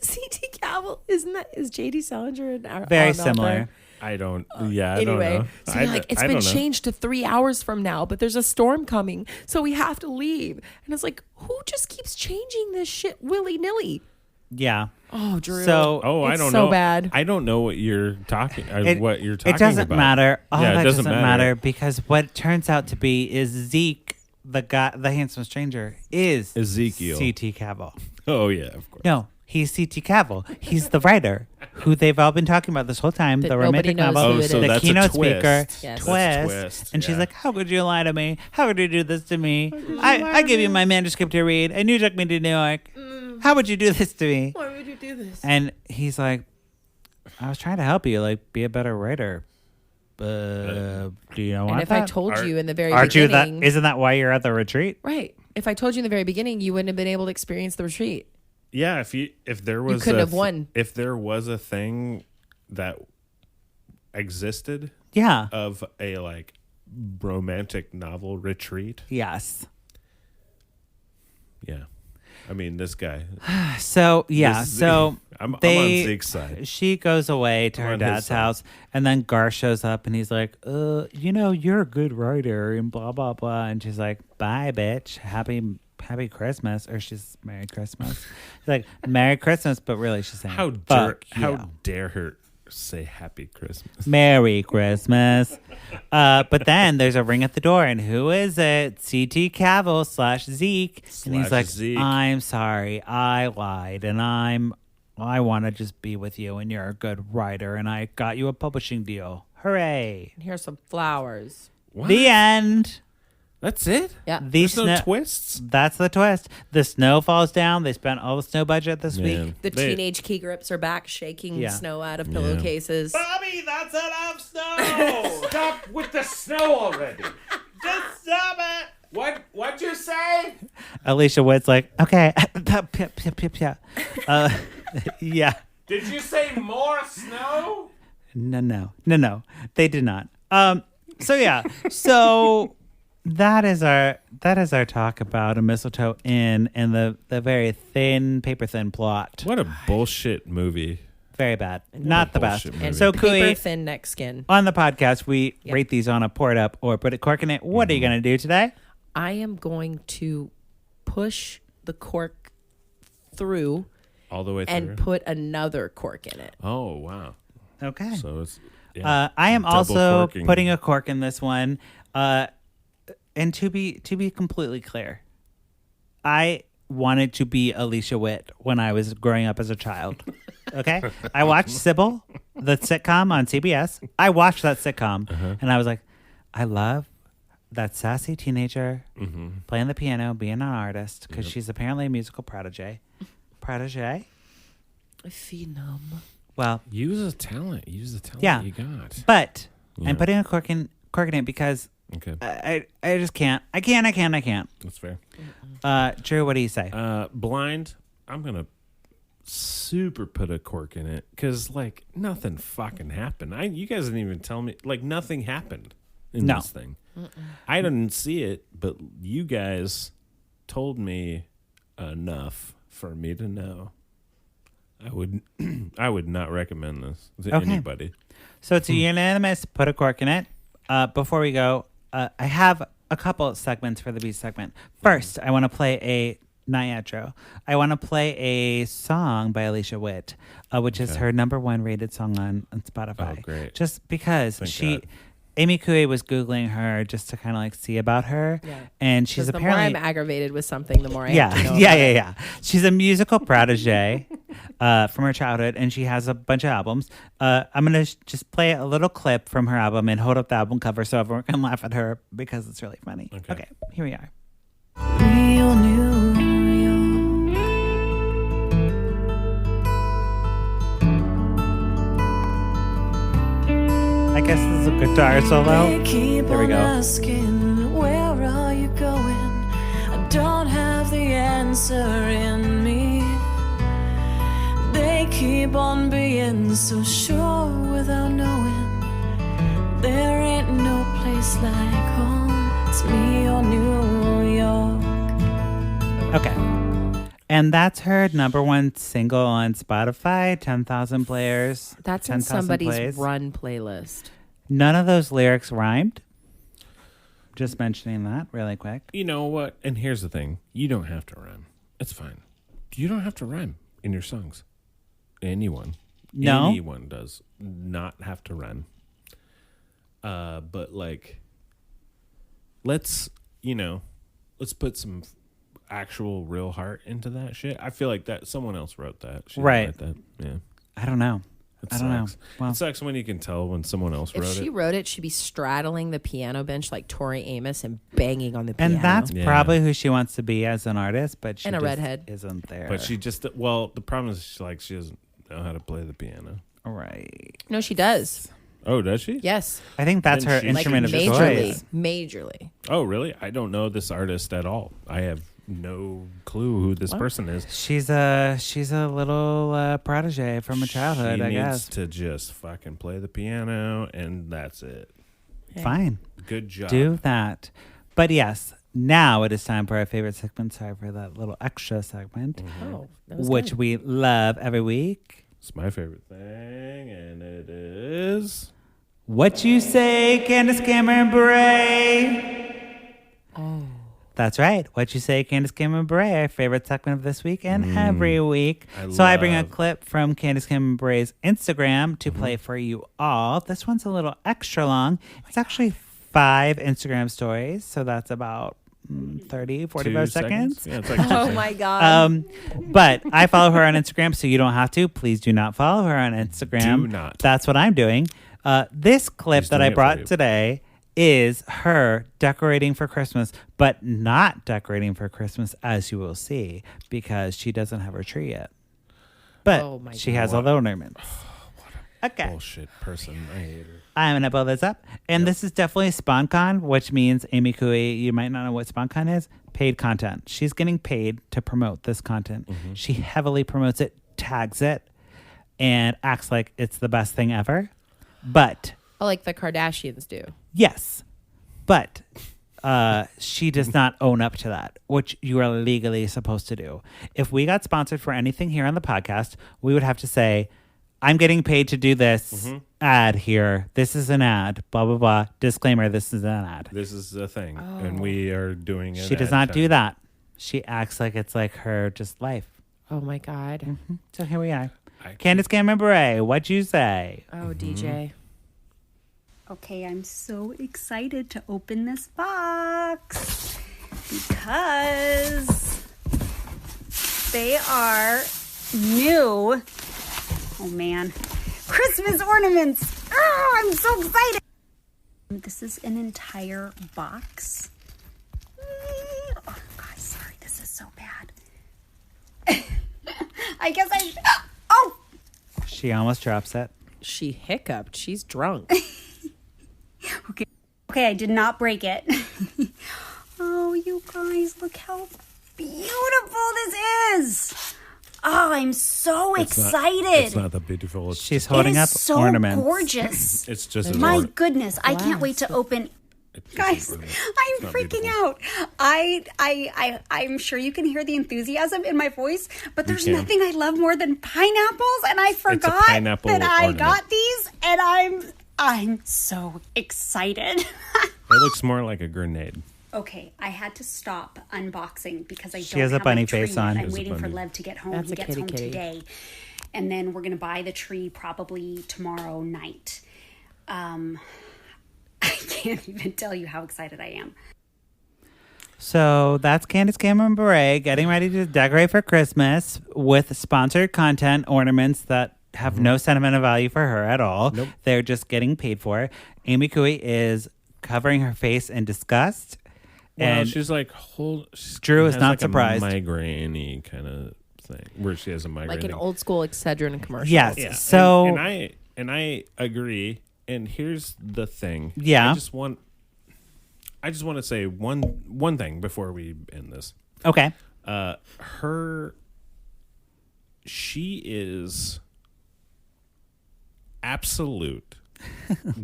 [SPEAKER 3] C.T. Cavill, is J.D. Salinger an
[SPEAKER 1] Very similar.
[SPEAKER 2] I don't. Yeah. I
[SPEAKER 3] Anyway,
[SPEAKER 2] don't know.
[SPEAKER 3] so you're like, it's been changed to 3 hours from now, but there's a storm coming, so we have to leave. And it's like, who just keeps changing this shit willy nilly?
[SPEAKER 1] Yeah.
[SPEAKER 3] Oh, Drew.
[SPEAKER 1] So
[SPEAKER 2] I
[SPEAKER 3] It's
[SPEAKER 2] don't
[SPEAKER 3] so
[SPEAKER 2] know.
[SPEAKER 3] bad.
[SPEAKER 2] I don't know what you're talking. What you're talking
[SPEAKER 1] It doesn't
[SPEAKER 2] about.
[SPEAKER 1] matter. All
[SPEAKER 2] Yeah, it
[SPEAKER 1] that
[SPEAKER 2] doesn't
[SPEAKER 1] doesn't
[SPEAKER 2] matter.
[SPEAKER 1] matter because what it turns out to be is Zeke, the handsome stranger, is
[SPEAKER 2] Ezekiel.
[SPEAKER 1] C.T. Cavill.
[SPEAKER 2] Oh yeah, of course.
[SPEAKER 1] No, he's C.T. Cavill. He's the writer who they've all been talking about this whole time.
[SPEAKER 3] That
[SPEAKER 1] The
[SPEAKER 3] nobody
[SPEAKER 1] romantic
[SPEAKER 3] knows
[SPEAKER 1] novel,
[SPEAKER 3] who it
[SPEAKER 2] so
[SPEAKER 3] is.
[SPEAKER 1] the
[SPEAKER 2] that's a
[SPEAKER 1] keynote
[SPEAKER 2] twist.
[SPEAKER 1] speaker,
[SPEAKER 3] Yes.
[SPEAKER 2] That's a
[SPEAKER 1] twist.
[SPEAKER 2] twist,
[SPEAKER 1] And she's
[SPEAKER 2] yeah.
[SPEAKER 1] like, "How could you lie to me? How could you do this to me? I gave you my manuscript to read, and you took me to New York. How would you do this to me?"
[SPEAKER 3] Why would you do this?
[SPEAKER 1] And he's like, "I was trying to help you, like, be a better writer. Do you know
[SPEAKER 3] And if I told you in the very
[SPEAKER 1] aren't you that?
[SPEAKER 3] beginning,
[SPEAKER 1] Isn't that why you're at the retreat?
[SPEAKER 3] right? If I told you in the very beginning, you wouldn't have been able to experience the retreat.
[SPEAKER 2] Yeah, if there was
[SPEAKER 3] couldn't have won.
[SPEAKER 2] If there was a thing that existed
[SPEAKER 1] Yeah.
[SPEAKER 2] of a like romantic novel retreat,
[SPEAKER 1] Yes.
[SPEAKER 2] yeah. I mean, this guy.
[SPEAKER 1] So yeah,
[SPEAKER 2] This-
[SPEAKER 1] so
[SPEAKER 2] I'm on
[SPEAKER 1] they,
[SPEAKER 2] Zeke's side.
[SPEAKER 1] She goes away to
[SPEAKER 2] I'm
[SPEAKER 1] her
[SPEAKER 2] on his
[SPEAKER 1] dad's
[SPEAKER 2] side.
[SPEAKER 1] house, and then Garth shows up, and he's like, you're a good writer, and blah blah blah, and she's like, bye, bitch, happy Christmas, or she's Merry Christmas. She's like, Merry Christmas, but really she's saying,
[SPEAKER 2] How
[SPEAKER 1] fuck
[SPEAKER 2] how
[SPEAKER 1] you.
[SPEAKER 2] dare her say Happy Christmas.
[SPEAKER 1] Merry Christmas. But then there's a ring at the door, and who is it? CT Cavill / Zeke. And he's like,
[SPEAKER 2] Zeke.
[SPEAKER 1] I'm sorry, I lied, and I want to just be with you, and you're a good writer, and I got you a publishing deal. Hooray.
[SPEAKER 3] Here's some flowers.
[SPEAKER 2] What?
[SPEAKER 1] The end.
[SPEAKER 2] That's it?
[SPEAKER 3] Yeah.
[SPEAKER 2] There's no twists?
[SPEAKER 1] That's the twist. The snow falls down. They spent all the snow budget this week.
[SPEAKER 3] The teenage key grips are back, shaking snow out of pillowcases.
[SPEAKER 2] Bobby, that's enough snow! Stop with the snow already. Just stop it. What'd you say?
[SPEAKER 1] Alicia Witt's like, okay. Yeah.
[SPEAKER 2] Did you say more snow?
[SPEAKER 1] No. They did not. So yeah. So that is our talk about A Mistletoe Inn and the very paper thin plot.
[SPEAKER 2] What a bullshit movie.
[SPEAKER 1] Very bad. Not the best.
[SPEAKER 2] Bullshit movie.
[SPEAKER 3] And
[SPEAKER 1] So
[SPEAKER 3] paper
[SPEAKER 1] Couey,
[SPEAKER 3] thin neck skin.
[SPEAKER 1] on the podcast, we rate these on a pour it up or put a cork in it. What are you going to do today?
[SPEAKER 3] I am going to push the cork through
[SPEAKER 2] All the way through.
[SPEAKER 3] and put another cork in it.
[SPEAKER 2] Oh, wow.
[SPEAKER 1] Okay.
[SPEAKER 2] So it's...
[SPEAKER 1] I am
[SPEAKER 2] double
[SPEAKER 1] also
[SPEAKER 2] corking.
[SPEAKER 1] putting a cork in this one. And to be completely clear, I wanted to be Alicia Witt when I was growing up as a child. Okay? I watched Sybil, the sitcom on CBS. I watched that sitcom, and I was like, I love that sassy teenager playing the piano, being an artist, because she's apparently a musical protege. Protege?
[SPEAKER 3] Phenom.
[SPEAKER 1] Well,
[SPEAKER 2] Use the talent you got.
[SPEAKER 1] but
[SPEAKER 2] Yeah.
[SPEAKER 1] I'm putting a cork in it because
[SPEAKER 2] Okay.
[SPEAKER 1] I just can't. I can't.
[SPEAKER 2] That's fair.
[SPEAKER 1] Drew, what do you say?
[SPEAKER 2] Blind, I'm going to super put a cork in it because, like, nothing fucking happened. You guys didn't even tell me. Like, nothing happened in
[SPEAKER 1] No.
[SPEAKER 2] this thing. I didn't see it, but you guys told me enough for me to know. I would not recommend this to anybody.
[SPEAKER 1] So it's a unanimous put a cork in it. Before we go, I have a couple of segments for the B segment. First, I want to play not outro. I want to play a song by Alicia Witt, which is her #1 rated song on Spotify.
[SPEAKER 2] Oh, great.
[SPEAKER 1] Just because
[SPEAKER 2] Thank God.
[SPEAKER 1] Amy Couey was Googling her just to kind of like see about her.
[SPEAKER 3] Yeah.
[SPEAKER 1] And she's
[SPEAKER 3] The more
[SPEAKER 1] apparently...
[SPEAKER 3] I'm aggravated with something, the more I have to know about it.
[SPEAKER 1] Yeah. She's a musical protege from her childhood, and she has a bunch of albums. I'm going to just play a little clip from her album and hold up the album cover so everyone can laugh at her because it's really funny. Okay, here we are.
[SPEAKER 6] Real New York.
[SPEAKER 1] I guess this is a guitar solo.
[SPEAKER 6] They keep
[SPEAKER 1] There we
[SPEAKER 6] on
[SPEAKER 1] go.
[SPEAKER 6] asking, where are you going? I don't have the answer in me. They keep on being so sure without knowing. There ain't no place like home. It's me or New York.
[SPEAKER 1] Okay. And that's her #1 single on Spotify, 10,000 players.
[SPEAKER 3] That's in
[SPEAKER 1] 10,000
[SPEAKER 3] somebody's
[SPEAKER 1] plays.
[SPEAKER 3] run playlist.
[SPEAKER 1] None of those lyrics rhymed. Just mentioning that really quick.
[SPEAKER 2] You know what? And here's the thing. You don't have to rhyme. It's fine. You don't have to rhyme in your songs. Anyone does not have to rhyme. But like, let's put some actual real heart into that shit. I feel like that someone else wrote that. She didn't
[SPEAKER 1] Right.
[SPEAKER 2] write that. Yeah.
[SPEAKER 1] I don't know.
[SPEAKER 2] It sucks.
[SPEAKER 1] Well,
[SPEAKER 2] It sucks when you can tell when someone else
[SPEAKER 3] If
[SPEAKER 2] wrote
[SPEAKER 3] she
[SPEAKER 2] it.
[SPEAKER 3] wrote it, she'd be straddling the piano bench like Tori Amos and banging on the piano.
[SPEAKER 1] and that's
[SPEAKER 2] Yeah.
[SPEAKER 1] probably who she wants to be as an artist, but she
[SPEAKER 3] And a
[SPEAKER 1] just
[SPEAKER 3] redhead.
[SPEAKER 1] isn't there.
[SPEAKER 2] But she just the problem is she doesn't know how to play the piano.
[SPEAKER 1] right.
[SPEAKER 3] No, she does.
[SPEAKER 2] Oh, does she?
[SPEAKER 3] Yes.
[SPEAKER 1] I think that's
[SPEAKER 2] Then
[SPEAKER 1] her
[SPEAKER 2] she-
[SPEAKER 3] Like
[SPEAKER 1] instrument of
[SPEAKER 3] majorly.
[SPEAKER 1] choice.
[SPEAKER 3] Majorly.
[SPEAKER 2] Oh, really? I don't know this artist at all. I have no clue who this person is.
[SPEAKER 1] She's a little protege from her childhood,
[SPEAKER 2] She
[SPEAKER 1] I
[SPEAKER 2] needs
[SPEAKER 1] guess.
[SPEAKER 2] to just fucking play the piano, and that's it.
[SPEAKER 1] Fine.
[SPEAKER 2] Good job.
[SPEAKER 1] Do that. But yes, now it is time for our favorite segment. Sorry for that little extra segment,
[SPEAKER 3] Oh, that was
[SPEAKER 1] which
[SPEAKER 3] good.
[SPEAKER 1] we love every week.
[SPEAKER 2] It's my favorite thing, and it is...
[SPEAKER 1] What you say, Candace Cameron Bray? That's right. What You Say, Candace Cameron Bure, our favorite segment of this week and every week. I bring a clip from Candace Cameron Bure's Instagram to play for you all. This one's a little extra long. It's actually 5 Instagram stories, so that's about 30, 45 seconds.
[SPEAKER 2] Yeah, it's like
[SPEAKER 3] Oh my God.
[SPEAKER 1] But I follow her on Instagram, so you don't have to. Please do not follow her on Instagram.
[SPEAKER 2] Do not.
[SPEAKER 1] That's what I'm doing. This clip that I brought today is her decorating for Christmas, but not decorating for Christmas, as you will see, because she doesn't have her tree yet. But she has all the ornaments. Okay.
[SPEAKER 2] Bullshit person. I hate her.
[SPEAKER 1] I'm going to pull this up. And this is definitely SponCon, which means Amy Couey, you might not know what SponCon is, paid content. She's getting paid to promote this content. She heavily promotes it, tags it, and acts like it's the best thing ever. But
[SPEAKER 3] like the Kardashians do.
[SPEAKER 1] yes, but she does not own up to that, which you are legally supposed to do. If we got sponsored for anything here on the podcast, we would have to say, I'm getting paid to do this ad here. This is an ad, blah, blah, blah. Disclaimer, this is an ad.
[SPEAKER 2] This is a thing, and we are doing it.
[SPEAKER 1] She does not do that. She acts like it's like her just life.
[SPEAKER 3] Oh, my God.
[SPEAKER 1] So here we are. Candace Cameron Bure, what'd you say?
[SPEAKER 3] Oh, DJ.
[SPEAKER 7] Okay, I'm so excited to open this box because they are new. Oh man, Christmas ornaments. Oh, I'm so excited. This is an entire box. Oh God, sorry, this is so bad. I guess oh!
[SPEAKER 1] She almost drops it.
[SPEAKER 3] She hiccuped. She's drunk.
[SPEAKER 7] Okay, I did not break it. Oh, you guys, look how beautiful this is. Oh, I'm so excited.
[SPEAKER 2] It's not that beautiful.
[SPEAKER 1] She's holding up
[SPEAKER 7] so
[SPEAKER 1] ornaments.
[SPEAKER 7] Gorgeous.
[SPEAKER 2] It's just
[SPEAKER 7] My goodness, I can't wait to open. Guys, I'm freaking out. I'm sure you can hear the enthusiasm in my voice, but there's nothing I love more than pineapples, and I forgot that I got these, and I'm so excited.
[SPEAKER 2] It looks more like a grenade.
[SPEAKER 7] Okay, I had to stop unboxing because I
[SPEAKER 1] She
[SPEAKER 7] don't
[SPEAKER 1] has a
[SPEAKER 7] have
[SPEAKER 1] bunny
[SPEAKER 7] my tree
[SPEAKER 1] face
[SPEAKER 7] yet.
[SPEAKER 1] on.
[SPEAKER 7] I'm waiting for Lev to get home.
[SPEAKER 3] That's
[SPEAKER 7] he
[SPEAKER 3] a
[SPEAKER 7] gets
[SPEAKER 3] kitty
[SPEAKER 7] home
[SPEAKER 3] kitty.
[SPEAKER 7] today. And then we're going to buy the tree probably tomorrow night. I can't even tell you how excited I am.
[SPEAKER 1] So that's Candace Cameron Bure getting ready to decorate for Christmas with sponsored content ornaments that have no sentimental value for her at all.
[SPEAKER 2] Nope.
[SPEAKER 1] They're just getting paid for. Amy Couey is covering her face in disgust.
[SPEAKER 2] Well,
[SPEAKER 1] and
[SPEAKER 2] she's like,
[SPEAKER 1] Drew is
[SPEAKER 2] has
[SPEAKER 1] not
[SPEAKER 2] like
[SPEAKER 1] surprised.
[SPEAKER 2] A migraine-y kind of thing, where she has a migraine.
[SPEAKER 3] Like an old school Excedrin commercial.
[SPEAKER 1] Yes.
[SPEAKER 2] Yeah.
[SPEAKER 1] So
[SPEAKER 2] and I agree. And here's the thing.
[SPEAKER 1] Yeah.
[SPEAKER 2] I just want to say one thing before we end this.
[SPEAKER 1] okay.
[SPEAKER 2] She is absolute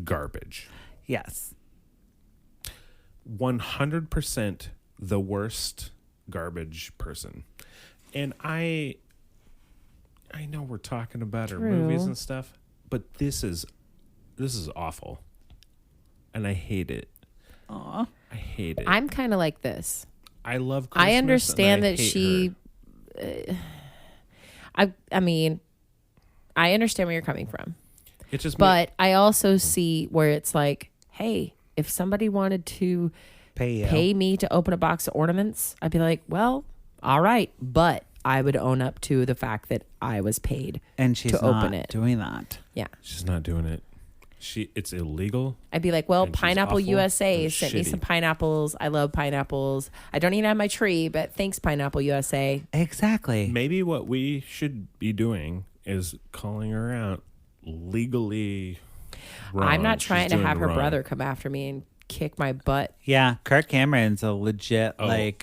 [SPEAKER 2] garbage.
[SPEAKER 1] Yes.
[SPEAKER 2] 100% the worst garbage person. And I know we're talking about her movies and stuff, but this is awful. And I hate it.
[SPEAKER 1] Aw.
[SPEAKER 2] I hate it.
[SPEAKER 3] I'm kind of like this.
[SPEAKER 2] I love Christmas.
[SPEAKER 3] I understand
[SPEAKER 2] and I
[SPEAKER 3] that
[SPEAKER 2] hate
[SPEAKER 3] she. I mean, I understand where you're coming from,
[SPEAKER 2] It just
[SPEAKER 3] but I also see where it's like, hey, if somebody wanted to pay me to open a box of ornaments, I'd be like, well, all right, but I would own up to the fact that I was paid
[SPEAKER 1] And she's
[SPEAKER 3] to
[SPEAKER 1] not
[SPEAKER 3] open it.
[SPEAKER 1] doing that.
[SPEAKER 3] Yeah,
[SPEAKER 2] she's not doing it. It's illegal.
[SPEAKER 3] I'd be like, well,
[SPEAKER 2] And she's
[SPEAKER 3] Pineapple
[SPEAKER 2] awful
[SPEAKER 3] USA
[SPEAKER 2] and
[SPEAKER 3] sent me
[SPEAKER 2] shitty.
[SPEAKER 3] some pineapples. I love pineapples. I don't even have my tree, but thanks, Pineapple USA.
[SPEAKER 1] Exactly.
[SPEAKER 2] Maybe what we should be doing is calling her out legally wrong.
[SPEAKER 3] I'm not
[SPEAKER 2] She's
[SPEAKER 3] trying to
[SPEAKER 2] doing
[SPEAKER 3] have her
[SPEAKER 2] wrong.
[SPEAKER 3] brother come after me and kick my butt.
[SPEAKER 1] Yeah. Kirk Cameron's a legit
[SPEAKER 2] Bring-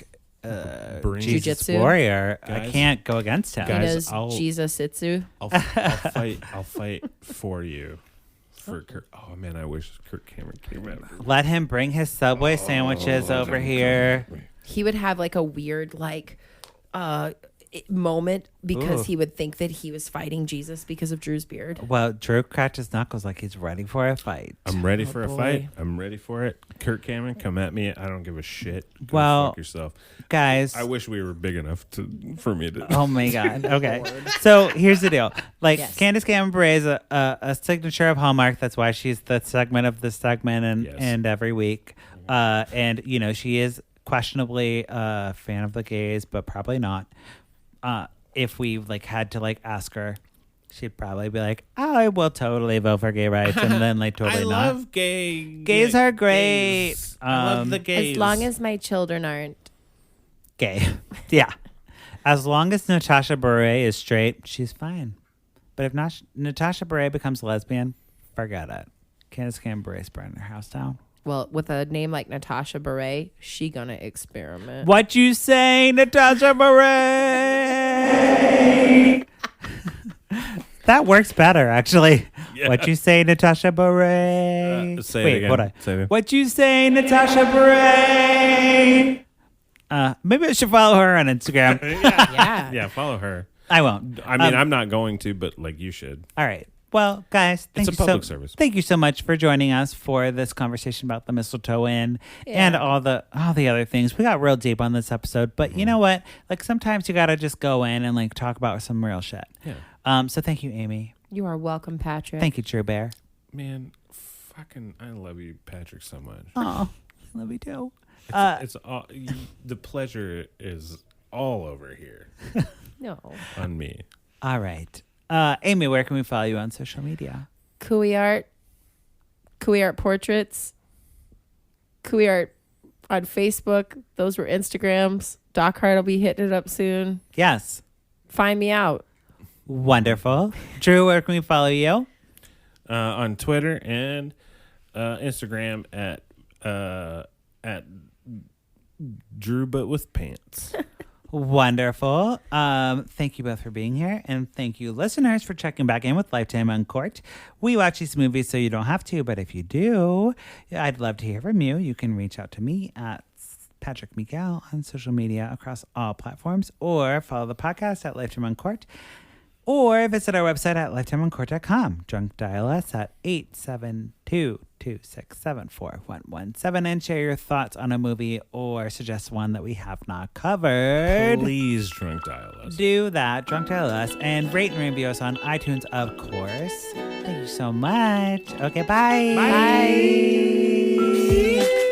[SPEAKER 1] Jesus
[SPEAKER 3] Jiu-jitsu?
[SPEAKER 1] warrior. I
[SPEAKER 2] Guys-
[SPEAKER 1] can't go against him.
[SPEAKER 3] He
[SPEAKER 2] Guys,
[SPEAKER 3] knows
[SPEAKER 2] I'll-
[SPEAKER 3] Jesus Itsu.
[SPEAKER 2] I'll fight for you. For Kurt. Oh man, I wish Kurt Cameron came out.
[SPEAKER 1] Let him bring his Subway sandwiches over here.
[SPEAKER 3] He would have like a weird moment because he would think that he was fighting Jesus because of Drew's beard.
[SPEAKER 1] Well, Drew cracked his knuckles like he's ready for a fight.
[SPEAKER 2] I'm ready for a fight. I'm ready for it. Kirk Cameron, come at me. I don't give a shit.
[SPEAKER 1] Well,
[SPEAKER 2] fuck yourself.
[SPEAKER 1] Guys.
[SPEAKER 2] I wish we were big enough for me to.
[SPEAKER 1] Oh, my God. Okay. So here's the deal. Like, Candace Cameron Bure is a signature of Hallmark. That's why she's the segment of this segment and every week. And, you know, she is questionably a fan of the gays, but probably not. If we like had to like ask her, she'd probably be like, "Oh, I will totally vote for gay rights," and then like totally not.
[SPEAKER 2] I love gays
[SPEAKER 1] are great.
[SPEAKER 2] Gays. I love the gays.
[SPEAKER 3] As long as my children aren't
[SPEAKER 1] gay. Yeah. As long as Natasha Bure is straight, she's fine. But if not, Natasha Bure becomes lesbian, forget it. Candace Cameron Bure's burning her house down.
[SPEAKER 3] Well, with a name like Natasha Bure, she gonna experiment.
[SPEAKER 1] What you say, Natasha Bure? That works better, actually. Yeah. What you say, Natasha Bure?
[SPEAKER 2] Say it again.
[SPEAKER 1] Hold on. What you say, Natasha Bure? Maybe I should follow her on Instagram.
[SPEAKER 2] Yeah, follow her.
[SPEAKER 1] I won't.
[SPEAKER 2] I mean, I'm not going to, but like you should.
[SPEAKER 1] All right. Well, guys,
[SPEAKER 2] it's a public service.
[SPEAKER 1] Thank you so much for joining us for this conversation about the Mistletoe Inn and all the other things. We got real deep on this episode, but you know what? Like sometimes you got to just go in and like talk about some real shit.
[SPEAKER 2] Yeah.
[SPEAKER 1] So thank you, Amy.
[SPEAKER 3] You are welcome, Patrick.
[SPEAKER 1] Thank you, Drew Bear.
[SPEAKER 2] Man, fucking, I love you, Patrick, so much.
[SPEAKER 1] Oh, love you too.
[SPEAKER 2] It's all, the pleasure is all over here.
[SPEAKER 3] No.
[SPEAKER 2] On me.
[SPEAKER 1] All right. Amy, where can we follow you on social media?
[SPEAKER 3] Couey Art Portraits, Couey Art on Facebook. Those were Instagrams. Doc Hart will be hitting it up soon.
[SPEAKER 1] Yes.
[SPEAKER 3] Find me out.
[SPEAKER 1] Wonderful. Drew, where can we follow you?
[SPEAKER 2] On Twitter and Instagram at Drew but with pants.
[SPEAKER 1] Wonderful. Thank you both for being here. And thank you, listeners, for checking back in with Lifetime Uncorked. We watch these movies so you don't have to, but if you do, I'd love to hear from you. You can reach out to me at Patrick Miguel on social media across all platforms, or follow the podcast at Lifetime Uncorked, or visit our website at lifetimeuncorked.com. Drunk dial us at 872-267-4117 and share your thoughts on a movie or suggest one that we have not covered.
[SPEAKER 2] Please drunk dial us.
[SPEAKER 1] Do that. Drunk dial us and rate and review us on iTunes, of course. Thank you so much. Okay, bye.
[SPEAKER 2] Bye.